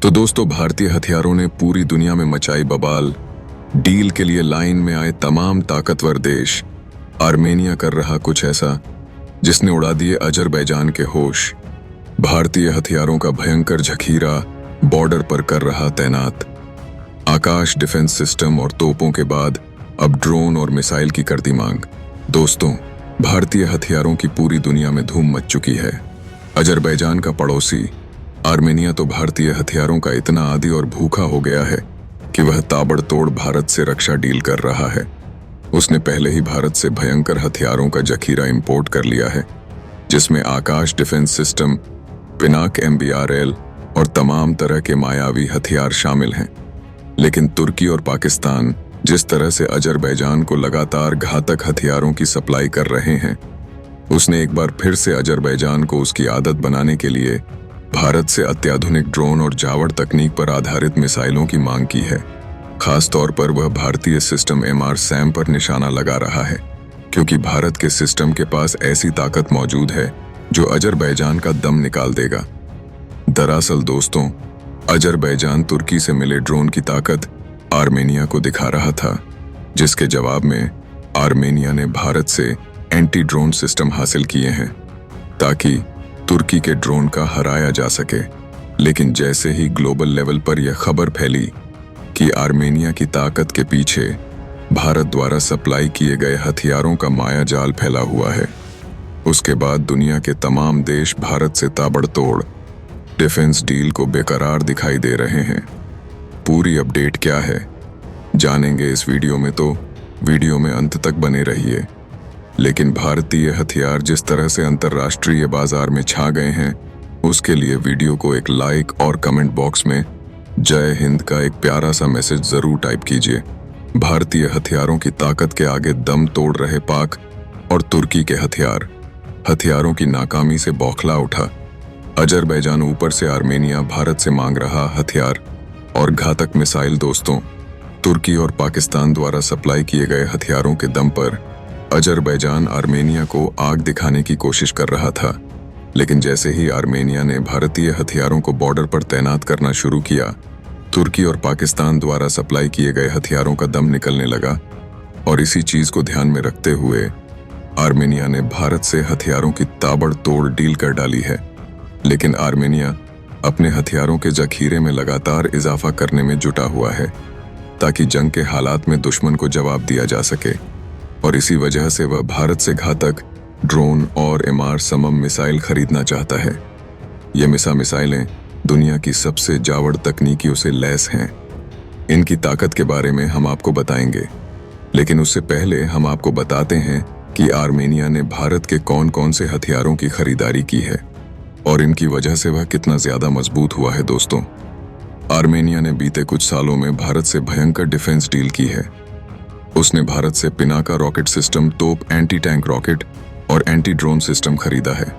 तो दोस्तों, भारतीय हथियारों ने पूरी दुनिया में मचाई बवाल। डील के लिए लाइन में आए तमाम ताकतवर देश। आर्मेनिया कर रहा कुछ ऐसा जिसने उड़ा दिए अजरबैजान के होश। भारतीय हथियारों का भयंकर जखीरा बॉर्डर पर कर रहा तैनात। आकाश डिफेंस सिस्टम और तोपों के बाद अब ड्रोन और मिसाइल की कर दी मांग। दोस्तों, भारतीय हथियारों की पूरी दुनिया में धूम मच चुकी है। अजरबैजान का पड़ोसी आर्मेनिया तो भारतीय हथियारों का इतना आदी और भूखा हो गया है कि वह ताबड़तोड़ भारत से रक्षा डील कर रहा है। उसने पहले ही भारत से भयंकर हथियारों का जखीरा इंपोर्ट कर लिया है, जिसमें आकाश डिफेंस सिस्टम, पिनाक MBRL और तमाम तरह के मायावी हथियार शामिल हैं। लेकिन तुर्की और पाकिस्तान जिस तरह से अजरबैजान को लगातार घातक हथियारों की सप्लाई कर रहे हैं, उसने एक बार फिर से अजरबैजान को उसकी आदत बनाने के लिए भारत से अत्याधुनिक ड्रोन और जावड़ तकनीक पर आधारित मिसाइलों की मांग की है। खास तौर पर वह भारतीय सिस्टम MR-SAM पर निशाना लगा रहा है, क्योंकि भारत के सिस्टम के पास ऐसी ताकत मौजूद है जो अजरबैजान का दम निकाल देगा। दरअसल दोस्तों, अजरबैजान तुर्की से मिले ड्रोन की ताकत आर्मेनिया को दिखा रहा था, जिसके जवाब में आर्मेनिया ने भारत से एंटी ड्रोन सिस्टम हासिल किए हैं ताकि तुर्की के ड्रोन का हराया जा सके। लेकिन जैसे ही ग्लोबल लेवल पर यह खबर फैली कि आर्मेनिया की ताकत के पीछे भारत द्वारा सप्लाई किए गए हथियारों का मायाजाल फैला हुआ है, उसके बाद दुनिया के तमाम देश भारत से ताबड़तोड़ डिफेंस डील को बेकरार दिखाई दे रहे हैं। पूरी अपडेट क्या है जानेंगे इस वीडियो में, तो वीडियो में अंत तक बने रहिए। लेकिन भारतीय हथियार जिस तरह से अंतर्राष्ट्रीय बाजार में छा गए हैं, उसके लिए वीडियो को एक लाइक और कमेंट बॉक्स में जय हिंद का एक प्यारा सा मैसेज जरूर टाइप कीजिए। भारतीय हथियारों की ताकत के आगे दम तोड़ रहे पाक और तुर्की के हथियारों की नाकामी से बौखला उठा। अजरबैजान ऊपर से आर्मेनिया भारत से मांग रहा हथियार और घातक मिसाइल। दोस्तों, तुर्की और पाकिस्तान द्वारा सप्लाई किए गए हथियारों के दम पर अजरबैजान आर्मेनिया को आग दिखाने की कोशिश कर रहा था। लेकिन जैसे ही आर्मेनिया ने भारतीय हथियारों को बॉर्डर पर तैनात करना शुरू किया, तुर्की और पाकिस्तान द्वारा सप्लाई किए गए हथियारों का दम निकलने लगा। और इसी चीज को ध्यान में रखते हुए आर्मेनिया ने भारत से हथियारों की ताबड़तोड़ डील कर डाली है। लेकिन आर्मेनिया अपने हथियारों के जखीरे में लगातार इजाफा करने में जुटा हुआ है ताकि जंग के हालात में दुश्मन को जवाब दिया जा सके। और इसी वजह से वह भारत से घातक ड्रोन और MR-SAM मिसाइल खरीदना चाहता है। ये मिसाइलें दुनिया की सबसे जावड़ तकनीकियों से लैस हैं। इनकी ताकत के बारे में हम आपको बताएंगे, लेकिन उससे पहले हम आपको बताते हैं कि आर्मेनिया ने भारत के कौन कौन से हथियारों की खरीदारी की है और इनकी वजह से वह कितना ज्यादा मजबूत हुआ है। दोस्तों, आर्मेनिया ने बीते कुछ सालों में भारत से भयंकर डिफेंस डील की है। उसने भारत से पिनाका रॉकेट सिस्टम, तोप, एंटी टैंक रॉकेट और एंटी ड्रोन सिस्टम खरीदा है।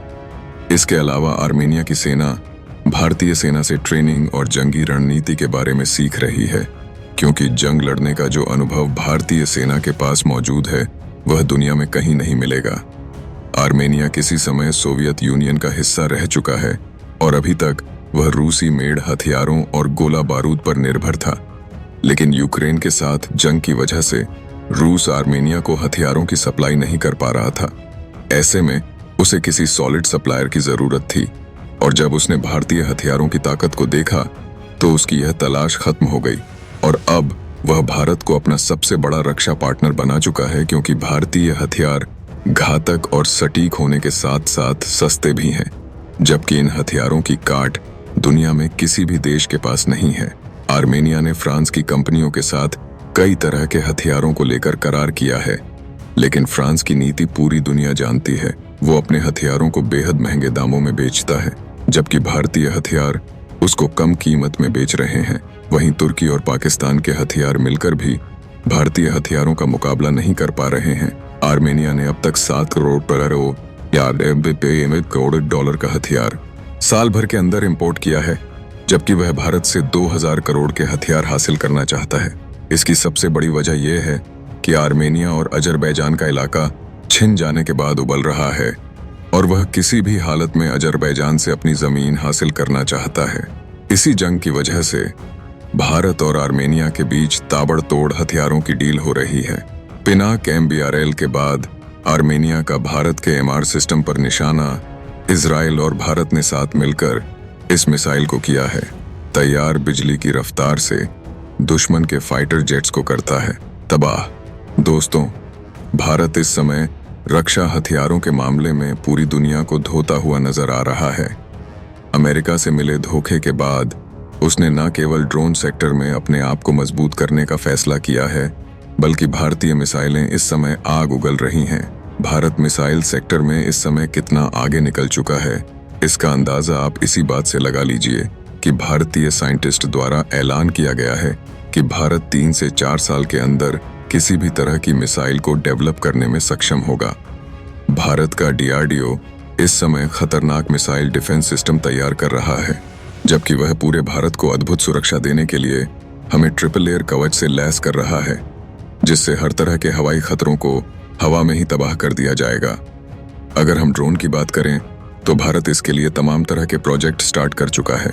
इसके अलावा आर्मेनिया की सेना भारतीय सेना से ट्रेनिंग और जंगी रणनीति के बारे में सीख रही है, क्योंकि जंग लड़ने का जो अनुभव भारतीय सेना के पास मौजूद है वह दुनिया में कहीं नहीं मिलेगा। आर्मेनिया किसी समय सोवियत यूनियन का हिस्सा रह चुका है और अभी तक वह रूसी मेड हथियारों और गोला बारूद पर निर्भर था। लेकिन यूक्रेन के साथ जंग की वजह से रूस आर्मेनिया को हथियारों की सप्लाई नहीं कर पा रहा था। ऐसे में उसे किसी सॉलिड सप्लायर की जरूरत थी, और जब उसने भारतीय हथियारों की ताकत को देखा तो उसकी यह तलाश खत्म हो गई। और अब वह भारत को अपना सबसे बड़ा रक्षा पार्टनर बना चुका है, क्योंकि भारतीय हथियार घातक और सटीक होने के साथ साथ सस्ते भी हैं, जबकि इन हथियारों की काट दुनिया में किसी भी देश के पास नहीं है। आर्मेनिया ने फ्रांस की कंपनियों के साथ कई तरह के हथियारों को लेकर करार किया है, लेकिन फ्रांस की नीति पूरी दुनिया जानती है। वो अपने हथियारों को बेहद महंगे दामों में बेचता है, जबकि भारतीय हथियार उसको कम कीमत में बेच रहे हैं। वहीं तुर्की और पाकिस्तान के हथियार मिलकर भी भारतीय हथियारों का मुकाबला नहीं कर पा रहे हैं। आर्मेनिया ने अब तक 7 करोड़ डॉलर का हथियार साल भर के अंदर इंपोर्ट किया है, जबकि वह भारत से 2000 करोड़ के हथियार हासिल करना चाहता है। इसकी सबसे बड़ी वजह यह है कि आर्मेनिया और अजरबैजान का इलाका छिन जाने के बाद उबल रहा है और वह किसी भी हालत में अजरबैजान से अपनी जमीन हासिल करना चाहता है। इसी जंग की वजह से भारत और आर्मेनिया के बीच ताबड़तोड़ हथियारों की डील हो रही है। पिनाक MBRL के बाद आर्मेनिया का भारत के MR सिस्टम पर निशाना इजराइल और भारत ने साथ मिलकर इस मिसाइल को किया है। तैयार बिजली की रफ्तार से दुश्मन के फाइटर जेट्स को करता है तबाह। दोस्तों, भारत इस समय रक्षा हथियारों के मामले में पूरी दुनिया को धोता हुआ नजर आ रहा है। अमेरिका से मिले धोखे के बाद उसने न केवल ड्रोन सेक्टर में अपने आप को मजबूत करने का फैसला किया है, बल्कि भारतीय मिसाइलें इस समय आग उगल रही हैं। भारत मिसाइल सेक्टर में इस समय कितना आगे निकल चुका है, इसका अंदाजा आप इसी बात से लगा लीजिए कि भारतीय साइंटिस्ट द्वारा ऐलान किया गया है कि भारत 3 से 4 साल के अंदर किसी भी तरह की मिसाइल को डेवलप करने में सक्षम होगा। भारत का DRDO इस समय खतरनाक मिसाइल डिफेंस सिस्टम तैयार कर रहा है, जबकि वह पूरे भारत को अद्भुत सुरक्षा देने के लिए हमें ट्रिपल लेयर कवच से लैस कर रहा है, जिससे हर तरह के हवाई खतरों को हवा में ही तबाह कर दिया जाएगा। अगर हम ड्रोन की बात करें तो भारत इसके लिए तमाम तरह के प्रोजेक्ट स्टार्ट कर चुका है।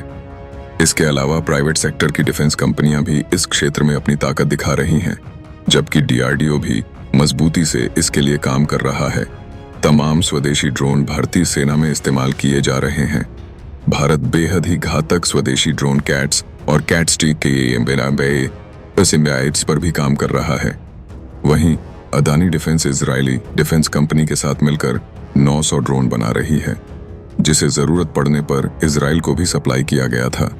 इसके अलावा प्राइवेट सेक्टर की डिफेंस कंपनियां भी इस क्षेत्र में अपनी ताकत दिखा रही हैं, जबकि DRDO भी मजबूती से इसके लिए काम कर रहा है। तमाम स्वदेशी ड्रोन भारतीय सेना में इस्तेमाल किए जा रहे हैं। भारत बेहद ही घातक स्वदेशी ड्रोन कैट्स और कैट्स-T के सिम्बाइट्स पर भी काम कर रहा है। वहीं Adani defence Israeli defence company के साथ मिलकर 900 ड्रोन बना रही है, जिसे जरूरत पड़ने पर इजराइल को भी सप्लाई किया गया था।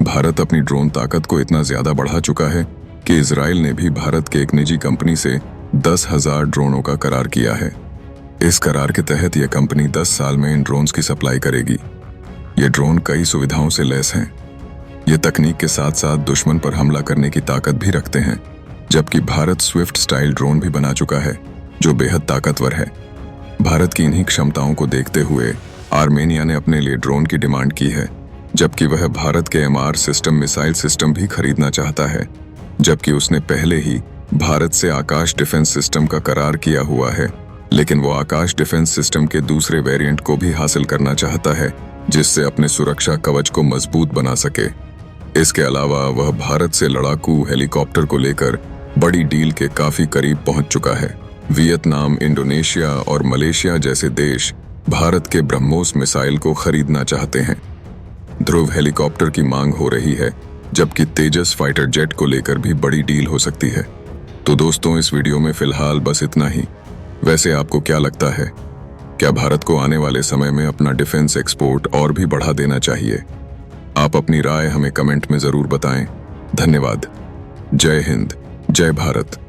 भारत अपनी ड्रोन ताकत को इतना ज्यादा बढ़ा चुका है कि इजराइल ने भी भारत के एक निजी कंपनी से 10,000 ड्रोनों का करार किया है। इस करार के तहत यह कंपनी 10 साल में इन ड्रोन्स की सप्लाई करेगी। ये ड्रोन कई सुविधाओं से लैस हैं। ये तकनीक के साथ साथ दुश्मन पर हमला करने की ताकत भी रखते हैं, जबकि भारत स्विफ्ट स्टाइल ड्रोन भी बना चुका है, जो बेहद ताकतवर है। भारत की इन्हीं क्षमताओं को देखते हुए आर्मेनिया ने अपने लिए ड्रोन की डिमांड की है, जबकि वह भारत के MR सिस्टम मिसाइल सिस्टम भी खरीदना चाहता है, जबकि उसने पहले ही भारत से आकाश डिफेंस सिस्टम का करार किया हुआ है, लेकिन वो आकाश डिफेंस सिस्टम के दूसरे वेरिएंट को भी हासिल करना चाहता है, जिससे अपने सुरक्षा कवच को मजबूत बना सके। इसके अलावा वह भारत से लड़ाकू हेलीकॉप्टर को लेकर बड़ी डील के काफी करीब पहुंच चुका है। वियतनाम, इंडोनेशिया और मलेशिया जैसे देश भारत के ब्रह्मोस मिसाइल को खरीदना चाहते हैं। ध्रुव हेलीकॉप्टर की मांग हो रही है, जबकि तेजस फाइटर जेट को लेकर भी बड़ी डील हो सकती है। तो दोस्तों, इस वीडियो में फिलहाल बस इतना ही। वैसे आपको क्या लगता है, क्या भारत को आने वाले समय में अपना डिफेंस एक्सपोर्ट और भी बढ़ा देना चाहिए? आप अपनी राय हमें कमेंट में जरूर बताएं। धन्यवाद। जय हिंद, जय भारत।